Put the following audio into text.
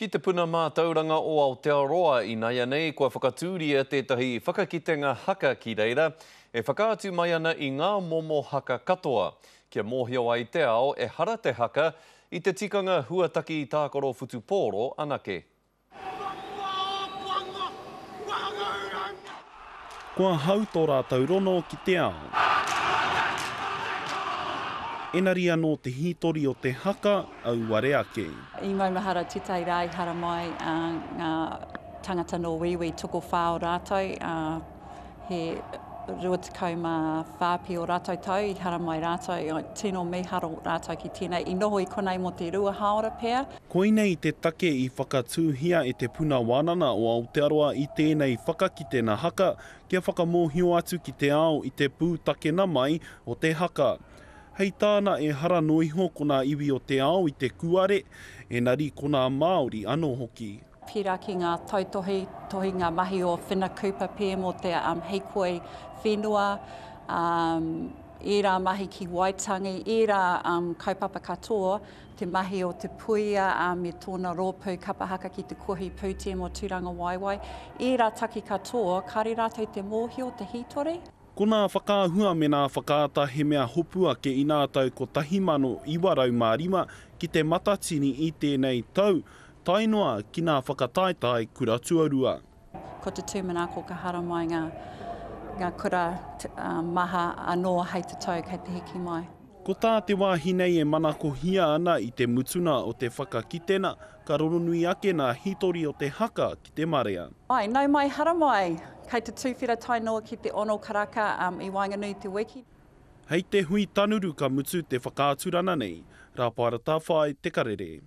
Ki te puna mā tauranga o Aotearoa i Naia nei, kua whakatūria tētahi whakakitenga haka ki reira, e whakaatu mai ana i ngā momo haka katoa. Kia mōhio ai te ao e hara te haka i te tikanga huataki i tākoro Futupōro anake. Kua hau tō rātou rono ki te ao. Enari anō te hitori o te haka au ware ake. I Maumahara Titai Rai hara mai ngā tangata no wiwi tuko whao rātou. He ruatikau whāpi o rātou tau i hara mai rātou. Tino miharo rātou ki tēnei. I noho i konei mo te rua haora pēr. Koinei te take i whakatūhia e te puna wānana o Aotearoa i tēnei whakakitena haka kia whakamōhio atu ki te ao i te pūtakena mai o te haka. Hei tāna e hara noiho kona iwi o te ao i te kuare, engari kona Māori anō hoki. Pira ki ngā tautohi, tohi ngā mahi o whenakupa pē mo te heikoi whenua, ira mahi ki Waitangi, ira kaupapa katoa, te mahi o te puia me tōna rōpū kapahaka ki te kohi pūtia mo Tūranga Waiwai, ira taki katoa, kare rātou te mōhio, te hitori. Ko nā whakaahua me nā whakaata he mea hopu ake i nā tau ko 1995 ki te matatini i tēnei tau, tainoa ki nā whakataetai kura tuarua. Ko te tūmanako ka hara mai ngā kura maha anō hei te tau kei te hiki mai. Ko tā te wāhi nei e manako hia ana i te mutuna o te whakakitena, ka roronui ake nā hitori o te haka ki te marea. Ai, nau mai hara mai, kei te tūwhira tainoa ki te ono karaka i Wainganui te wiki. Hei te hui tanuru ka mutu te whakaaturana nei, rā pāra tāwhai te karere.